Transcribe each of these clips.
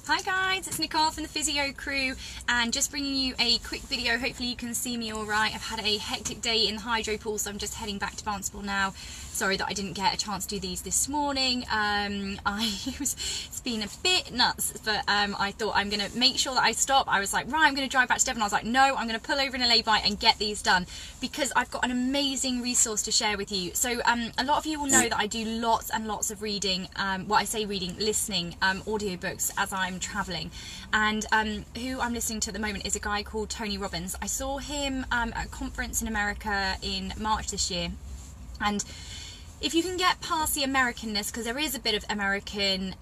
Hi guys, it's Nicole from the Physio crew and just bringing you a quick video. Hopefully you can see me alright. I've had a hectic day in the hydro pool, so I'm just heading back to Barnstaple now. Sorry that I didn't get a chance to do these this morning. It's been a bit nuts, but I thought I'm going to make sure that I stop. I was like, right, I'm going to drive back to Devon. I was like, no, I'm going to pull over in a lay-by and get these done because I've got an amazing resource to share with you. So a lot of you will know that I do lots and lots of reading, listening, audiobooks as I'm traveling, and who I'm listening to at the moment is a guy called Tony Robbins. I saw him at a conference in America in March this year, and if you can get past the Americanness, because there is a bit of American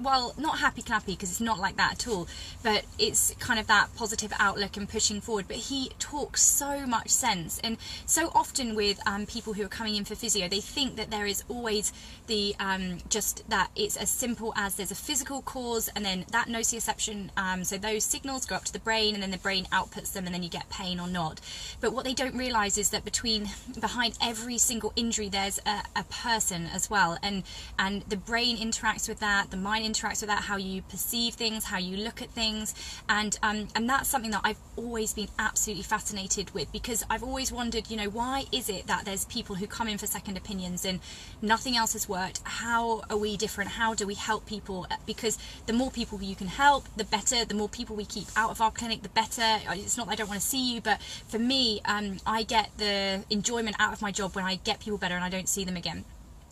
well, not happy clappy, because it's not like that at all, but it's kind of that positive outlook and pushing forward. But he talks so much sense, and so often with people who are coming in for physio, they think that there is always the just that it's as simple as there's a physical cause and then that nociception, so those signals go up to the brain and then the brain outputs them and then you get pain or not. But what they don't realize is that behind every single injury there's a person as well, and the brain interacts with that, the mind interacts with that, how you perceive things, how you look at things, and that's something that I've always been absolutely fascinated with, because I've always wondered, you know, why is it that there's people who come in for second opinions and nothing else has worked? How are we different? How do we help people? Because the more people you can help, the better. The more people we keep out of our clinic, the better. It's not that I don't want to see you, but for me, I get the enjoyment out of my job when I get people better and I don't see them again.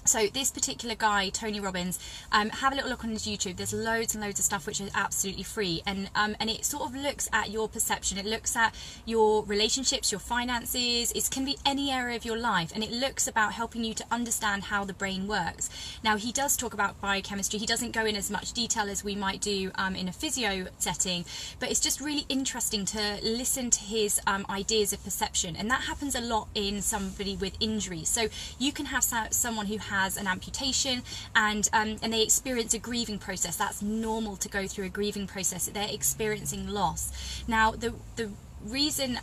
So this particular guy, Tony Robbins, have a little look on his YouTube. There's loads and loads of stuff which is absolutely free, and it sort of looks at your perception. It looks at your relationships, your finances. It can be any area of your life, and it looks about helping you to understand how the brain works. Now, he does talk about biochemistry. He doesn't go in as much detail as we might do in a physio setting, but it's just really interesting to listen to his ideas of perception, and that happens a lot in somebody with injuries. So you can have someone who has an amputation and they experience a grieving process. That's normal to go through a grieving process. They're experiencing loss. Now the reason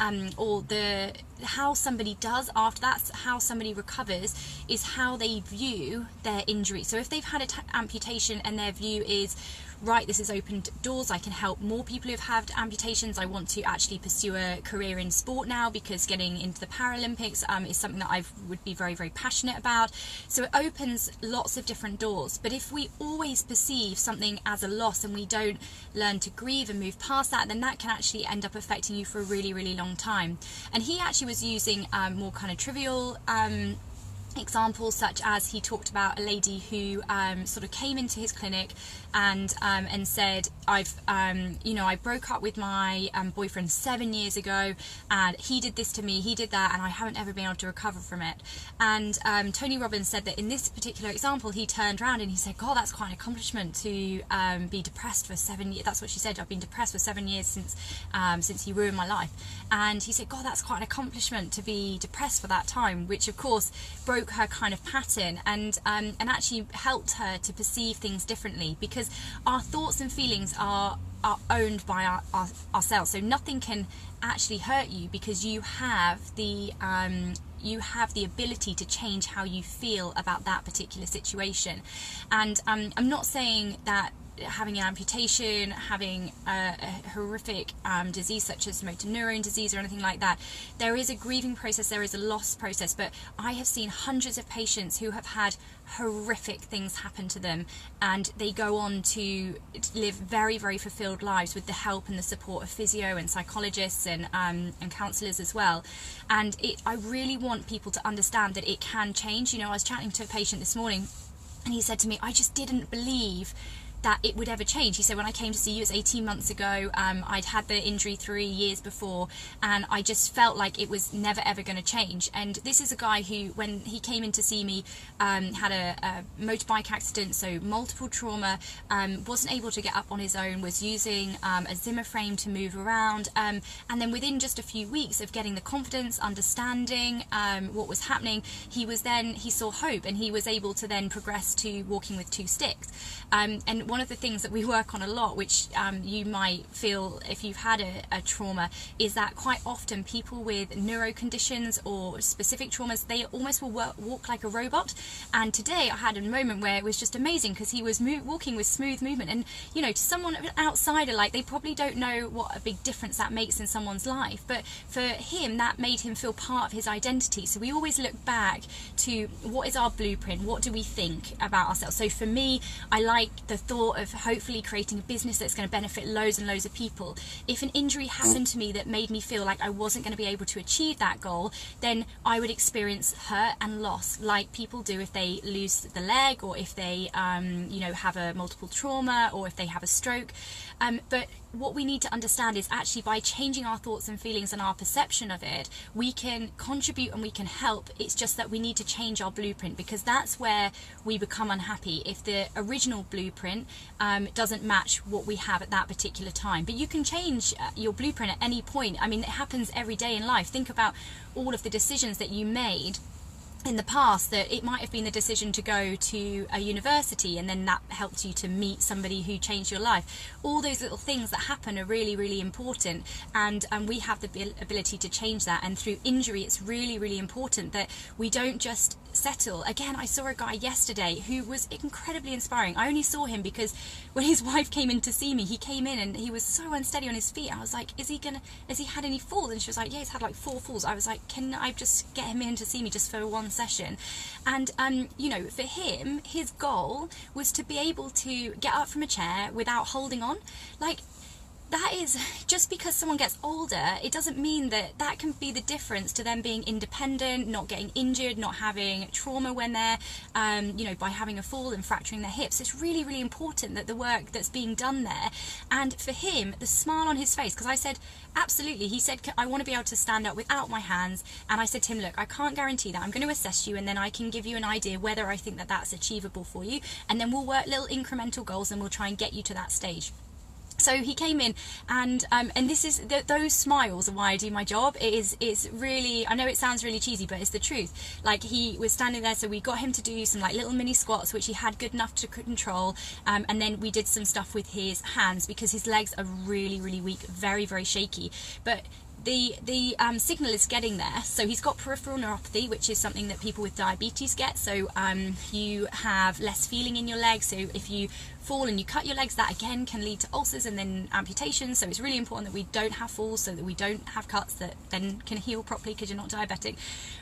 how somebody does after that, how somebody recovers, is how they view their injury. So if they've had an amputation and their view is, right, this has opened doors, I can help more people who've had amputations, I want to actually pursue a career in sport now because getting into the Paralympics is something that I would be very, very passionate about. So it opens lots of different doors. But if we always perceive something as a loss and we don't learn to grieve and move past that, then that can actually end up affecting you for a really, really long time. And he actually was using more kind of trivial examples, such as he talked about a lady who sort of came into his clinic and said, I broke up with my boyfriend 7 years ago, and he did this to me, he did that, and I haven't ever been able to recover from it. And Tony Robbins said that in this particular example, he turned around and he said, God, that's quite an accomplishment to be depressed for 7 years. That's what she said. I've been depressed for 7 years since he ruined my life. And he said, God, that's quite an accomplishment to be depressed for that time, which of course broke her kind of pattern and actually helped her to perceive things differently, because our thoughts and feelings are owned by ourselves. So nothing can actually hurt you because you have the ability to change how you feel about that particular situation. And I'm not saying that having an amputation, having a horrific disease such as motor neurone disease or anything like that, there is a grieving process, there is a loss process. But I have seen hundreds of patients who have had horrific things happen to them, and they go on to live very, very fulfilled lives with the help and the support of physio and psychologists and counsellors as well. And I really want people to understand that it can change. You know, I was chatting to a patient this morning and he said to me, I just didn't believe that it would ever change. He said, when I came to see you, it was 18 months ago, I'd had the injury 3 years before, and I just felt like it was never ever going to change. And this is a guy who, when he came in to see me, had a motorbike accident, so multiple trauma, wasn't able to get up on his own, was using a Zimmer frame to move around, and then within just a few weeks of getting the confidence, understanding what was happening, he saw hope, and he was able to then progress to walking with 2 sticks. And one of the things that we work on a lot, which you might feel if you've had a trauma, is that quite often people with neuro conditions or specific traumas, they almost will walk like a robot. And today I had a moment where it was just amazing, because he was walking with smooth movement, and you know, to someone, an outsider, like, they probably don't know what a big difference that makes in someone's life, but for him that made him feel part of his identity. So we always look back to what is our blueprint, what do we think about ourselves. So for me, I like the thought of hopefully creating a business that's going to benefit loads and loads of people. If an injury happened to me that made me feel like I wasn't going to be able to achieve that goal, then I would experience hurt and loss like people do if they lose the leg, or if they you know, have a multiple trauma, or if they have a stroke. But what we need to understand is actually by changing our thoughts and feelings and our perception of it, we can contribute and we can help. It's just that we need to change our blueprint, because that's where we become unhappy, if the original blueprint doesn't match what we have at that particular time. But you can change your blueprint at any point. I mean, it happens every day in life. Think about all of the decisions that you made in the past, that it might have been the decision to go to a university, and then that helped you to meet somebody who changed your life. All those little things that happen are really, really important, and we have the ability to change that. And through injury, it's really, really important that we don't just settle. Again, I saw a guy yesterday who was incredibly inspiring. I only saw him because when his wife came in to see me, he came in and he was so unsteady on his feet. I was like, has he had any falls? And she was like, yeah, he's had like 4 falls. I was like, can I just get him in to see me just for one session? And you know, for him, his goal was to be able to get up from a chair without holding on. Like, that is, just because someone gets older, it doesn't mean that that can be the difference to them being independent, not getting injured, not having trauma when they're, you know, by having a fall and fracturing their hips. It's really, really important that the work that's being done there. And for him, the smile on his face, because I said, absolutely, he said, I want to be able to stand up without my hands. And I said to him, look, I can't guarantee that. I'm going to assess you, and then I can give you an idea whether I think that that's achievable for you. And then we'll work little incremental goals, and we'll try and get you to that stage. So he came in, and this is those smiles are why I do my job. It's really, I know it sounds really cheesy, but it's the truth. Like, he was standing there, so we got him to do some like little mini squats, which he had good enough to control, and then we did some stuff with his hands, because his legs are really, really weak, very, very shaky. But the signal is getting there. So he's got peripheral neuropathy, which is something that people with diabetes get. So you have less feeling in your legs. So if you fall and you cut your legs, that again can lead to ulcers and then amputations. So it's really important that we don't have falls, so that we don't have cuts that then can heal properly because you're not diabetic.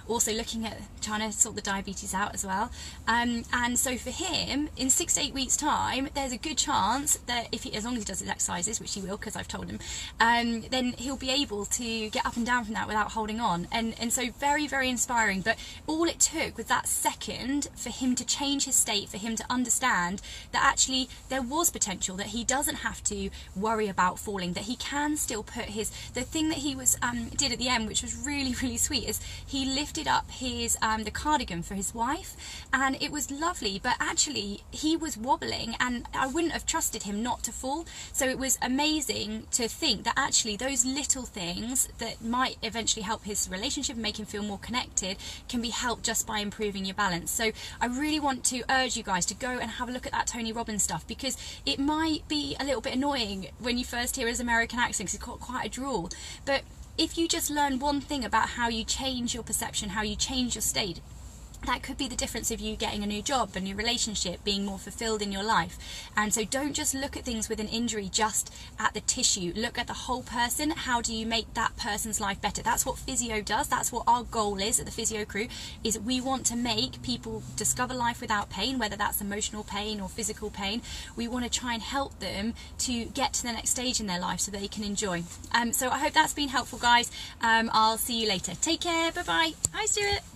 Also looking at trying to sort the diabetes out as well. And so for him, in 6 to 8 weeks time, there's a good chance that if he, as long as he does his exercises, which he will because I've told him, then he'll be able to get up and down from that without holding on. And so very, very inspiring. But all it took was that second for him to change his state, for him to understand that actually there was potential, that he doesn't have to worry about falling, that he can still put the thing that he was did at the end, which was really, really sweet, is he lifted up his the cardigan for his wife, and it was lovely. But actually he was wobbling, and I wouldn't have trusted him not to fall. So it was amazing to think that actually those little things that might eventually help his relationship and make him feel more connected can be helped just by improving your balance. So I really want to urge you guys to go and have a look at that Tony Robbins stuff, because it might be a little bit annoying when you first hear his American accent, because he's got quite a drawl. But if you just learn one thing about how you change your perception, how you change your state, that could be the difference of you getting a new job, a new relationship, being more fulfilled in your life. And so don't just look at things with an injury just at the tissue. Look at the whole person. How do you make that person's life better? That's what Physio does. That's what our goal is at the Physio crew, is we want to make people discover life without pain, whether that's emotional pain or physical pain. We want to try and help them to get to the next stage in their life so they can enjoy. So I hope that's been helpful, guys. I'll see you later. Take care. Bye-bye. Hi, Stuart.